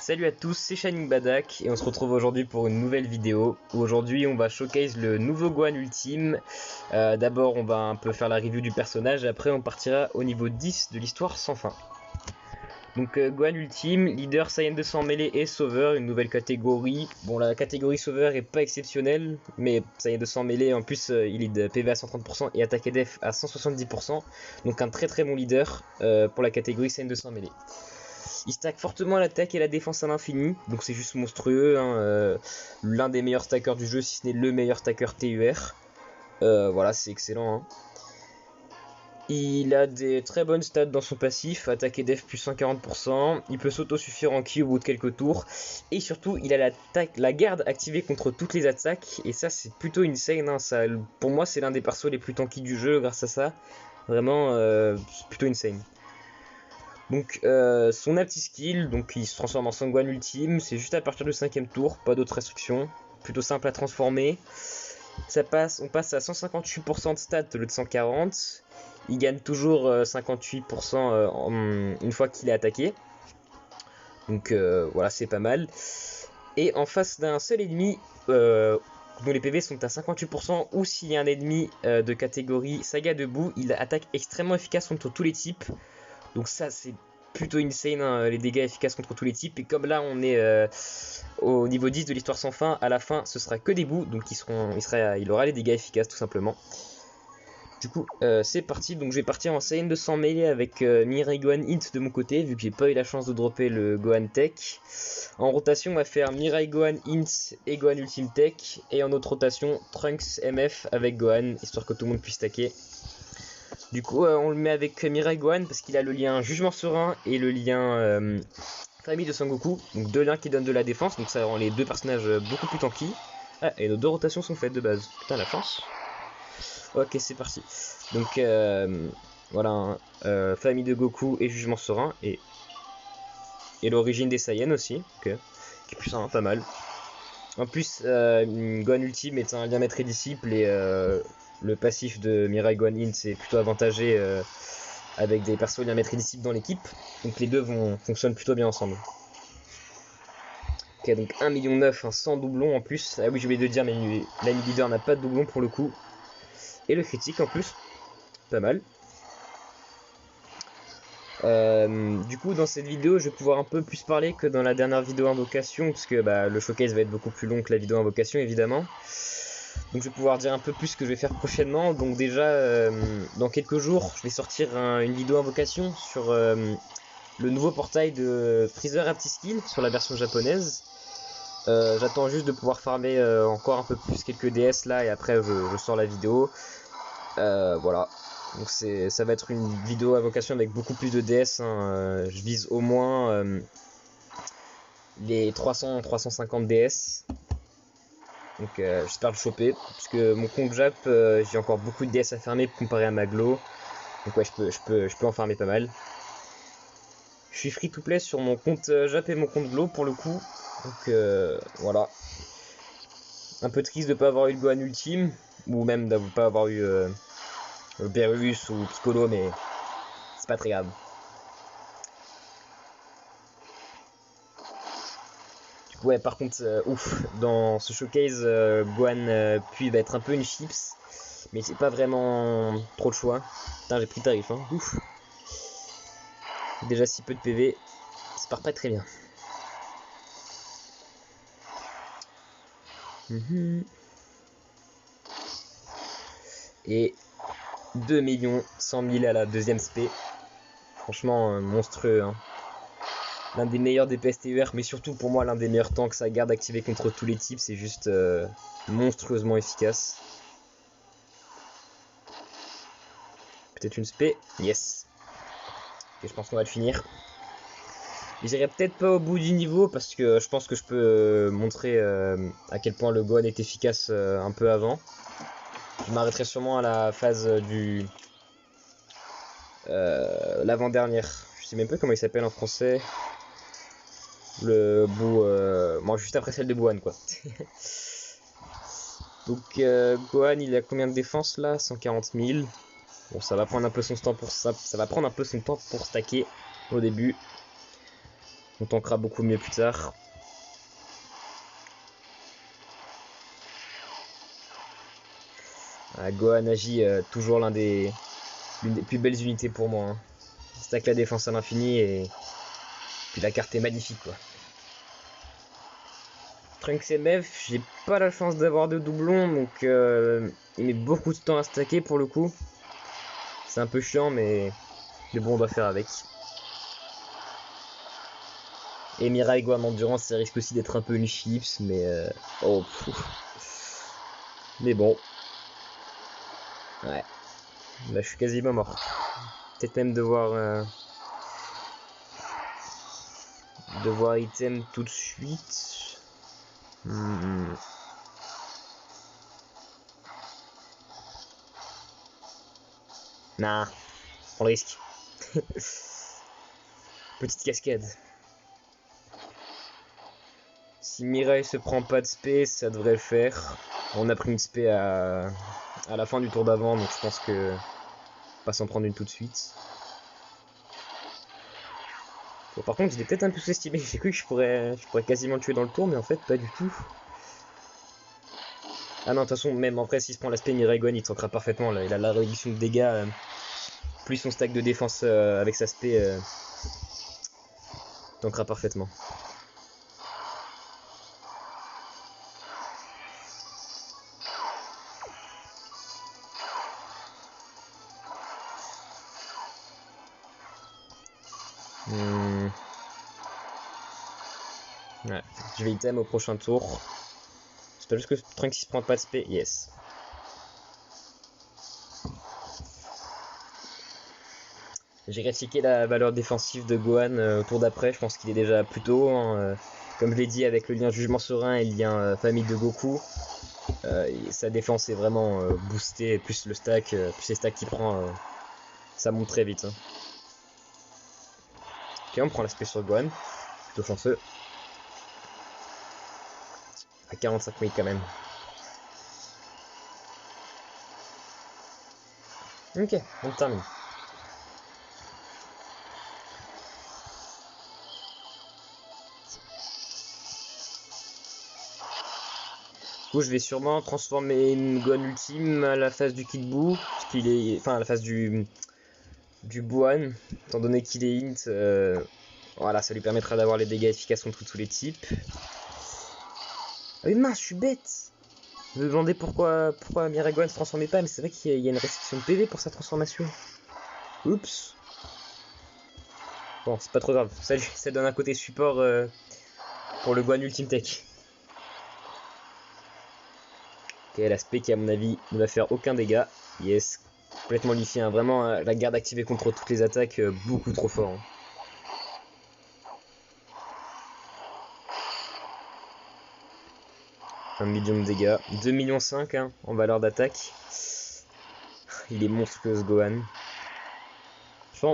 Salut à tous, c'est Shining Badak et on se retrouve aujourd'hui pour une nouvelle vidéo où aujourd'hui on va showcase le nouveau Gohan Ultime. D'abord on va un peu faire la review du personnage et après on partira au niveau 10 de l'histoire sans fin. Donc Gohan Ultime, leader Saiyan 200 mêlée et sauveur, une nouvelle catégorie. Bon, la catégorie sauveur est pas exceptionnelle, mais Saiyan 200 mêlée en plus il lead PV à 130% et attaque et def à 170%. Donc un très bon leader pour la catégorie Saiyan 200 mêlée. Il stack fortement l'attaque et la défense à l'infini, donc c'est juste monstrueux, hein, l'un des meilleurs stackers du jeu, si ce n'est le meilleur stacker TUR. Voilà, c'est excellent. Hein. Il a des très bonnes stats dans son passif, attaque et def plus 140%, il peut s'auto-suffire en ki au bout de quelques tours, et surtout il a la garde activée contre toutes les attaques, et ça c'est plutôt insane, hein, ça, pour moi c'est l'un des persos les plus tanky du jeu grâce à ça, vraiment c'est plutôt insane. Donc son petit skill, donc il se transforme en Sangwan Ultime, c'est juste à partir du 5ème tour, pas d'autres restrictions, plutôt simple à transformer. On passe à 158% de stats au lieu de 140, il gagne toujours 58% une fois qu'il est attaqué, donc voilà c'est pas mal. Et en face d'un seul ennemi, dont les PV sont à 58%, ou s'il y a un ennemi de catégorie Saga debout, il attaque extrêmement efficace contre tous les types. Donc ça c'est plutôt insane, hein, les dégâts efficaces contre tous les types. Et comme là on est au niveau 10 de l'histoire sans fin, à la fin ce sera que des bouts, donc il aura les dégâts efficaces tout simplement. Du coup c'est parti, donc je vais partir en Saiyan 200 mêlée avec Mirai Gohan Int de mon côté, vu que j'ai pas eu la chance de dropper le Gohan Tech. En rotation on va faire Mirai Gohan Int et Gohan Ultime Tech, et en autre rotation Trunks MF avec Gohan, histoire que tout le monde puisse stacker. Du coup, on le met avec Mirai Gohan parce qu'il a le lien Jugement Serein et le lien Famille de Sangoku. Donc deux liens qui donnent de la défense, donc ça rend les deux personnages beaucoup plus tanky. Ah, et nos deux rotations sont faites de base. Putain, la chance. Ok, c'est parti. Donc voilà, Famille de Goku et Jugement Serein. Et l'origine des Saiyans aussi. Ok, qui est plus pas mal. En plus, Gohan Ultime est un lien maître et disciple et le passif de Mirai Gohan Int c'est plutôt avantagé avec des persos lien maître et disciple dans l'équipe. Donc les deux fonctionnent plutôt bien ensemble. Ok, donc 1,9 million hein, sans doublon en plus. Ah oui, j'ai oublié de dire, mais l'ami leader n'a pas de doublon pour le coup. Et le critique en plus, pas mal. Du coup dans cette vidéo je vais pouvoir un peu plus parler que dans la dernière vidéo invocation, parce que le showcase va être beaucoup plus long que la vidéo invocation évidemment. Donc je vais pouvoir dire un peu plus ce que je vais faire prochainement. Donc déjà dans quelques jours je vais sortir une vidéo invocation sur le nouveau portail de Freezer à petit skill sur la version japonaise. J'attends juste de pouvoir farmer encore un peu plus quelques DS là, et après je sors la vidéo. Voilà. Donc ça va être une vidéo invocation avec beaucoup plus de DS, hein. Je vise au moins les 350 DS. Donc j'espère le choper, parce que mon compte Jap, j'ai encore beaucoup de DS à farmer comparé à ma Glo. Donc ouais, je peux en farmer pas mal. Je suis free to play sur mon compte Jap et mon compte Glo pour le coup. Donc voilà. Un peu triste de pas avoir eu le Gohan Ultime, ou même de pas avoir eu Berus ou Piccolo, mais c'est pas très grave. Du coup ouais, par contre, ouf, dans ce showcase, Gohan puis va être un peu une chips, mais c'est pas vraiment trop le choix. Putain, j'ai pris le tarif, hein, ouf. Déjà si peu de PV, ça part pas très bien. Et 2 100 000 à la deuxième spé. Franchement monstrueux, hein. L'un des meilleurs DPS TUR, mais surtout pour moi l'un des meilleurs tanks. Sa garde activée contre tous les types, c'est juste monstrueusement efficace. Peut-être une spé, yes. Et je pense qu'on va le finir. J'irai peut-être pas au bout du niveau parce que je pense que je peux montrer à quel point le Gohan est efficace un peu avant. Je m'arrêterai sûrement à la phase du l'avant-dernière. Je sais même pas comment il s'appelle en français. Le bout bon, juste après celle de Gohan quoi. Donc Gohan il a combien de défense là? 140 000. Bon, ça va prendre un peu son temps pour ça va prendre un peu son temps pour stacker au début. On tankera beaucoup mieux plus tard. Gohan agit toujours l'une des plus belles unités pour moi. Hein. Stack la défense à l'infini et puis la carte est magnifique quoi. Trunks MF, j'ai pas la chance d'avoir de doublons donc il met beaucoup de temps à stacker pour le coup. C'est un peu chiant mais bon on doit faire avec. Et Mirai Gohan Endurance ça risque aussi d'être un peu une chips mais oh mais bon. Ouais. Là je suis quasiment mort. Peut-être même devoir item tout de suite. Nah, on risque. Petite cascade. Si Mirai se prend pas de spé, ça devrait le faire. On a pris une spé à la fin du tour d'avant, donc je pense que pas s'en prendre une tout de suite. Bon, par contre, j'étais peut-être un peu sous-estimé. J'ai cru que je pourrais quasiment le tuer dans le tour, mais en fait, pas du tout. Ah non, de toute façon, même après, s'il se prend l'aspect Mirai Gohan, il tankera parfaitement. Là. Il a la réduction de dégâts, plus son stack de défense avec sa spé, tankera parfaitement. Ouais, je vais item au prochain tour. J'espère juste que Trunks se prend pas de spé. Yes. J'ai réchecké la valeur défensive de Gohan au tour d'après. Je pense qu'il est déjà plus tôt. Hein, comme je l'ai dit, avec le lien jugement serein et le lien famille de Goku, sa défense est vraiment boostée. Plus le stack, plus les stacks qu'il prend, ça monte très vite. Hein. Ok, on prend l'aspect sur Gohan. Plutôt chanceux. À 45 000 quand même. Ok, on termine. Du coup, je vais sûrement transformer Gohan ultime à la phase du Kid Buu, parce qu'il est, enfin à la phase du Buan, étant donné qu'il est int, voilà, ça lui permettra d'avoir les dégâts efficaces contre tous les types. Ah oui mince, je suis bête. Je me demandais pourquoi Mirai Gohan se transformait pas, mais c'est vrai qu'il y a une restriction de PV pour sa transformation. Oups. Bon, c'est pas trop grave, ça donne un côté support pour le Gohan Ultime Tech. Ok, l'aspect qui à mon avis ne va faire aucun dégât. Yes, complètement lifié, hein. Vraiment la garde activée contre toutes les attaques, beaucoup trop fort. Hein. Un million de dégâts, 2,5 millions hein, en valeur d'attaque. Il est monstrueux ce Gohan.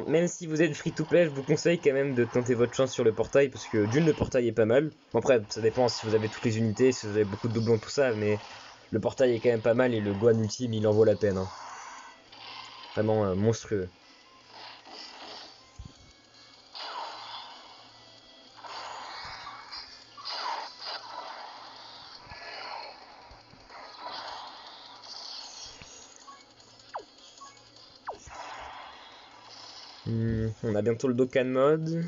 Même si vous êtes free to play, je vous conseille quand même de tenter votre chance sur le portail parce que d'une le portail est pas mal. Bon, après ça dépend si vous avez toutes les unités, si vous avez beaucoup de doublons tout ça, mais le portail est quand même pas mal et le Gohan ultime il en vaut la peine. Hein. Vraiment monstrueux. On a bientôt le Dokkan mode.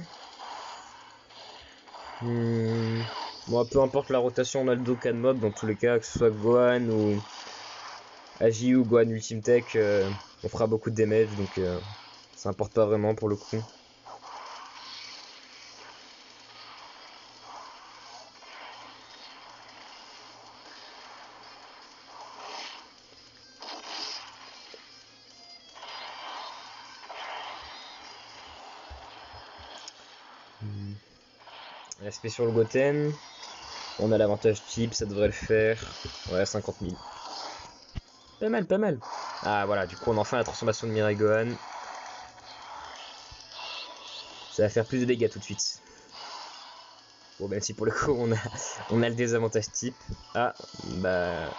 Bon, peu importe la rotation, on a le Dokkan mode dans tous les cas, que ce soit Gohan ou Agi ou Gohan Ultime Tech, on fera beaucoup de damage donc ça importe pas vraiment pour le coup. L'aspect sur le Goten. On a l'avantage type, ça devrait le faire. Ouais, 50 000. Pas mal, pas mal. Ah voilà, du coup on a enfin la transformation de Mirai Gohan. Ça va faire plus de dégâts tout de suite. Bon, même si pour le coup on a le désavantage type. Ah, bah...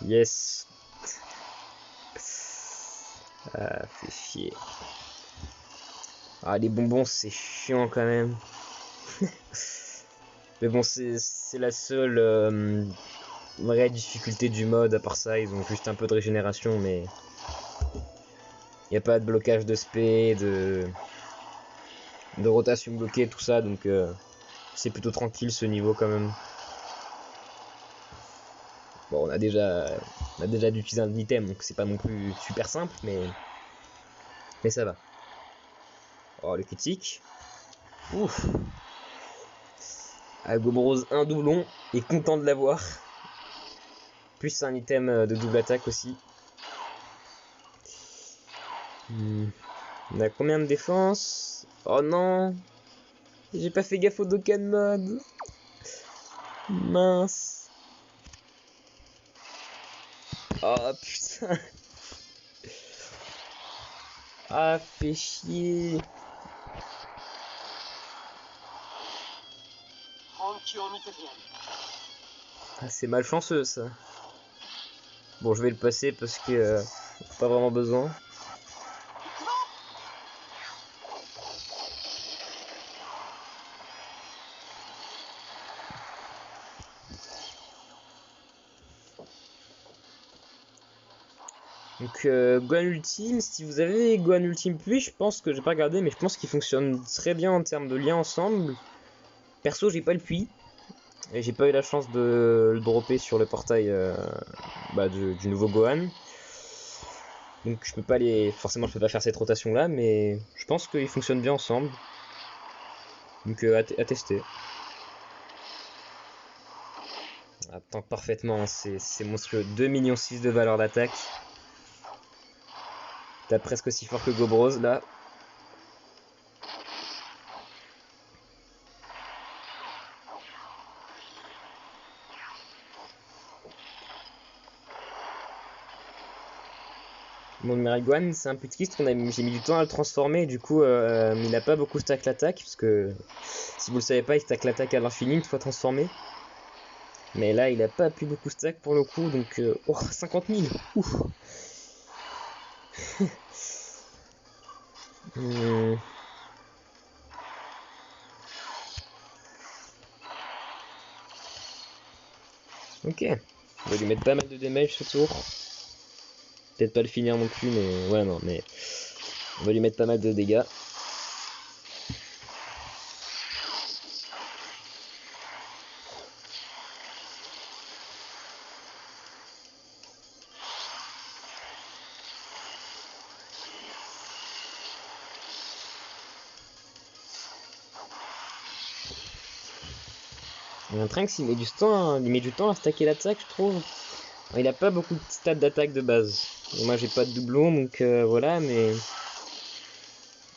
Yes. Ah, fait chier. Ah, les bonbons, c'est chiant quand même. Mais bon, c'est la seule vraie difficulté du mode. À part ça, ils ont juste un peu de régénération, mais il n'y a pas de blocage de spé, de rotation bloquée, tout ça, donc c'est plutôt tranquille ce niveau quand même. Bon, on a déjà d'utiliser un item, donc c'est pas non plus super simple, mais ça va. Oh, le critique. Ouf. Ah, Gobros, un doublon, et content de l'avoir. Plus un item de double attaque aussi. On a combien de défense? Oh non, j'ai pas fait gaffe au Dokkan mode. Mince. Oh putain. Ah, fait chier. Ah, c'est malchanceux ça. Bon, je vais le passer parce que pas vraiment besoin. Donc Gohan Ultime, si vous avez Gohan Ultime Plus, je pense que j'ai pas regardé, mais je pense qu'il fonctionne très bien en termes de lien ensemble. Perso, j'ai pas le puits, et j'ai pas eu la chance de le dropper sur le portail du nouveau Gohan. Donc je peux pas forcément je peux pas faire cette rotation là, mais je pense qu'ils fonctionnent bien ensemble. Donc à tester. Ah, tank parfaitement, c'est monstrueux. 2,6 millions de valeur d'attaque. T'as presque aussi fort que Gobros là. Mon Miriguan, c'est un peu triste, j'ai mis du temps à le transformer, du coup il a pas beaucoup stack l'attaque, parce que si vous le savez pas, il stack l'attaque à l'infini une fois transformé. Mais là il a pas pu beaucoup stack pour le coup, donc oh 50 000. Ouf. Ok, on va lui mettre pas mal de damage ce tour. Peut-être pas le finir non plus, mais ouais non, mais on va lui mettre pas mal de dégâts. Un Trunks il met du temps à stacker l'attaque, je trouve. Il a pas beaucoup de stats d'attaque de base. Et moi j'ai pas de doublon, donc voilà, mais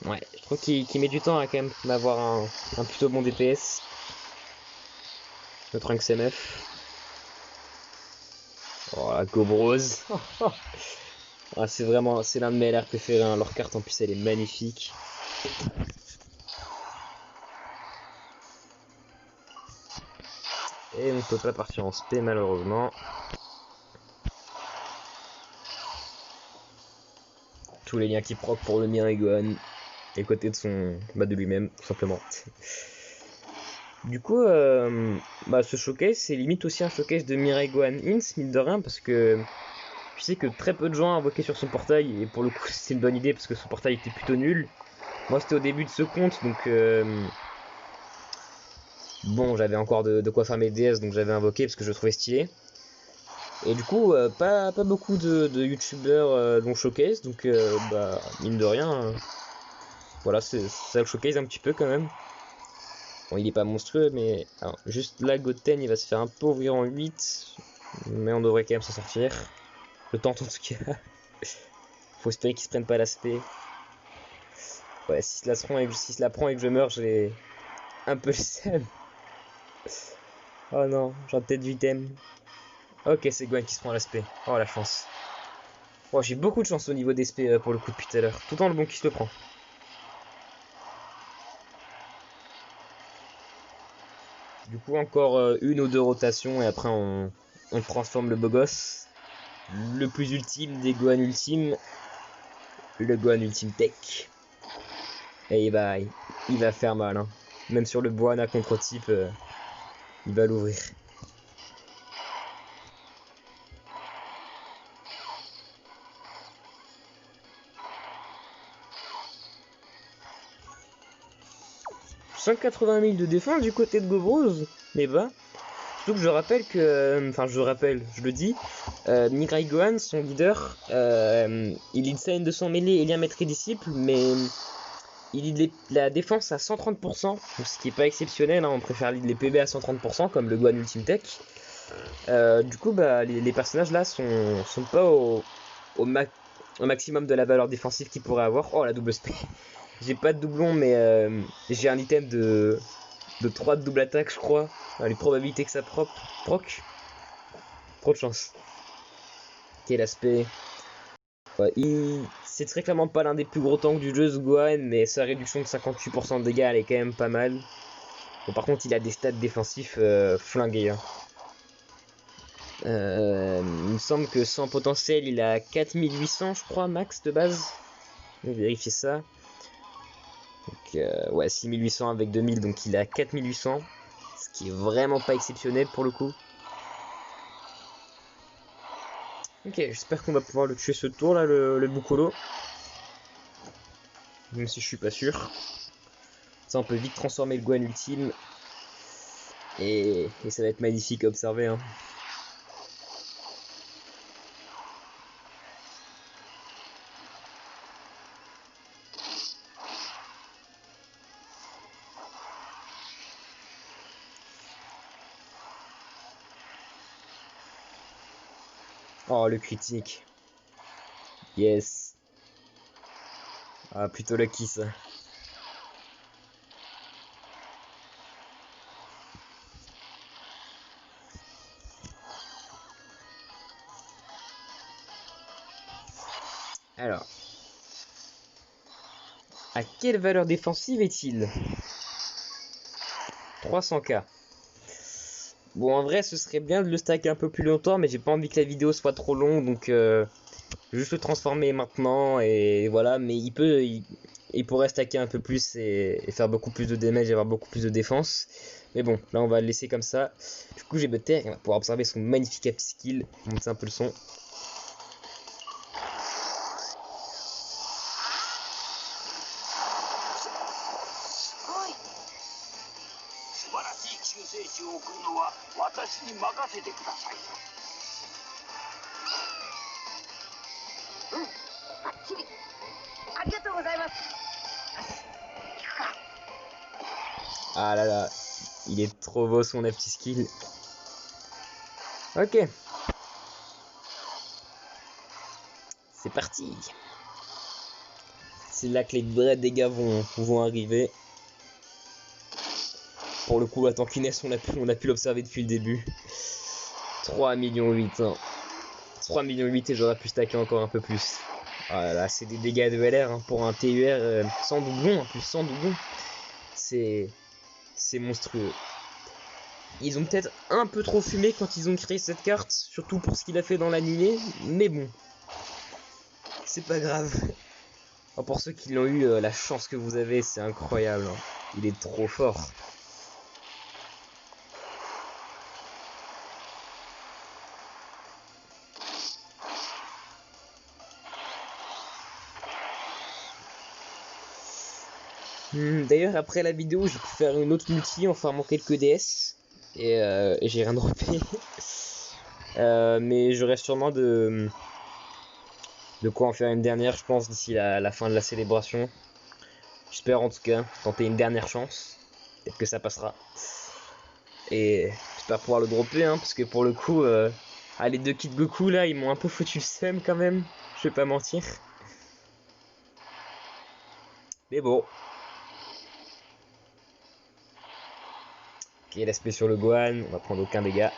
ouais, je trouve qu'il met du temps à quand même d'avoir un plutôt bon DPS. Le Trunks MF. Oh la Gobros. Ah, c'est l'un de mes LR préférés, hein. Leur carte en plus elle est magnifique. Et on peut pas partir en spé malheureusement. Tous les liens qui proc pour le mien et Gohan. Et côté de lui-même, tout simplement. Du coup, ce showcase, c'est limite aussi un showcase de Mirai Gohan Ins, mine de rien, parce que je sais que très peu de gens invoquaient sur son portail, et pour le coup, c'est une bonne idée, parce que son portail était plutôt nul. Moi, c'était au début de ce compte, donc bon, j'avais encore de quoi faire mes DS, donc j'avais invoqué, parce que je le trouvais stylé. Et du coup, pas beaucoup de youtubeurs l'ont showcase, donc mine de rien, voilà, ça le showcase un petit peu quand même. Bon, il est pas monstrueux, mais alors, juste là, Goten, il va se faire un peu ouvrir en 8. Mais on devrait quand même s'en sortir. Le temps en tout cas. Faut espérer qu'il se prenne pas l'aspect. Ouais, si se la prend et que je meurs, j'ai un peu le seum. Oh non, j'aurais peut-être du item. Ok, c'est Gwen qui se prend l'aspect. Oh la chance. Oh, j'ai beaucoup de chance au niveau d'esprit pour le coup depuis tout à l'heure. Tout le temps le bon qui se le prend. Du coup, encore une ou deux rotations et après on transforme le beau gosse. Le plus ultime des Gohan ultimes. Le Gohan Ultime Tech. Et il va faire mal. Hein. Même sur le Boana contre-type, il va l'ouvrir. « 180 000 de défense du côté de Gobroz. Mais bah. Surtout que je rappelle que. Enfin, je le dis. Mirai Gohan, son leader, il lead Saiyan de son mêlée et lien maître et disciple, mais il lead la défense à 130%, donc ce qui est pas exceptionnel, hein, on préfère lead les PB à 130%, comme le Gohan Ultimate Tech. Du coup, bah, les personnages là sont pas au maximum de la valeur défensive qu'ils pourraient avoir. Oh, la double SP. J'ai pas de doublon, mais j'ai un item de 3 de double attaque, je crois. Alors, les probabilités que ça proc. Trop de chance. Quel aspect. Ouais, c'est très clairement pas l'un des plus gros tanks du jeu, ce Gohan, mais sa réduction de 58% de dégâts, elle est quand même pas mal. Bon, par contre, il a des stats défensifs flingués. Hein. Il me semble que sans potentiel, il a 4800, je crois, max de base. Je vais vérifier ça. Donc, ouais, 6800 avec 2000, donc il a 4800. Ce qui est vraiment pas exceptionnel pour le coup. Ok, j'espère qu'on va pouvoir le tuer ce tour là, le Bukolo. Même si je suis pas sûr. Ça, on peut vite transformer le Gohan ultime. Et ça va être magnifique à observer. Hein. Oh, le critique. Yes. Ah, plutôt lucky ça. Alors. À quelle valeur défensive est-il? 300k. Bon, en vrai, ce serait bien de le stacker un peu plus longtemps, mais j'ai pas envie que la vidéo soit trop longue, donc juste le transformer maintenant, et voilà. Mais il pourrait stacker un peu plus et faire beaucoup plus de damage et avoir beaucoup plus de défense. Mais bon, là on va le laisser comme ça. Du coup, j'ai Butter, on va pouvoir observer son magnifique happy skill. On monte un peu le son. Ah là là, il est trop beau son happy skill. Ok. C'est parti. C'est là que les vrais dégâts vont arriver. Pour le coup, la tankiness, on a pu l'observer depuis le début. 3 millions 8. Hein. 3 millions 8 et j'aurais pu stacker encore un peu plus. Ah là, c'est des dégâts de LR hein, pour un TUR sans doublon, en plus sans doublon. C'est monstrueux. Ils ont peut-être un peu trop fumé quand ils ont créé cette carte, surtout pour ce qu'il a fait dans l'animé, mais bon. C'est pas grave. Alors pour ceux qui l'ont eu, la chance que vous avez, c'est incroyable. Hein. Il est trop fort. D'ailleurs, après la vidéo, je vais faire une autre multi en farmant quelques DS. Et j'ai rien droppé. Mais j'aurai sûrement de quoi en faire une dernière, je pense, d'ici la fin de la célébration. J'espère en tout cas tenter une dernière chance. Peut-être que ça passera. Et j'espère pouvoir le dropper, hein, parce que pour le coup, les deux Kid Goku là, ils m'ont un peu foutu le seum quand même. Je vais pas mentir. Mais bon. Ok, l'aspect sur le Gohan, on va prendre aucun dégât.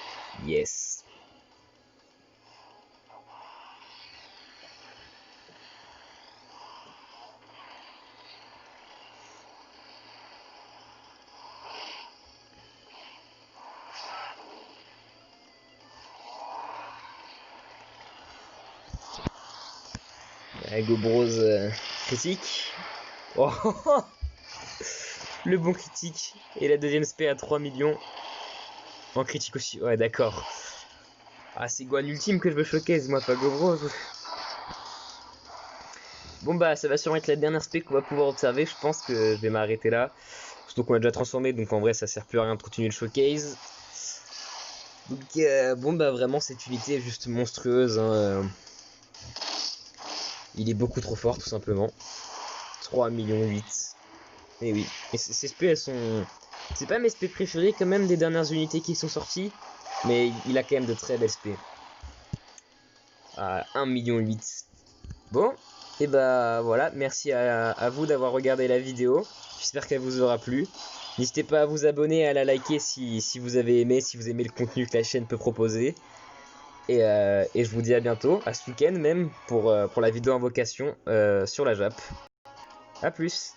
Yes. Go Bros critique. Oh, Le bon critique. Et la deuxième spé à 3 millions. En critique aussi. Ouais, d'accord. Ah, c'est Guan ultime que je veux showcase, moi, pas Gobros. Bon, bah, ça va sûrement être la dernière spé qu'on va pouvoir observer. Je pense que je vais m'arrêter là. Surtout qu'on a déjà transformé, donc en vrai, ça sert plus à rien de continuer le showcase. Donc, bon, bah, vraiment, cette unité est juste monstrueuse. Hein. Il est beaucoup trop fort, tout simplement. 3 millions 8. Et oui. Et ces spé, elles sont... C'est pas mes spé préférées, quand même, des dernières unités qui sont sorties. Mais il a quand même de très belles spé. À 1 million 8. Bon, et bah voilà, merci à vous d'avoir regardé la vidéo. J'espère qu'elle vous aura plu. N'hésitez pas à vous abonner et à la liker si vous avez aimé, si vous aimez le contenu que la chaîne peut proposer. Et je vous dis à bientôt, à ce week-end même, pour la vidéo invocation sur la Jap. A plus.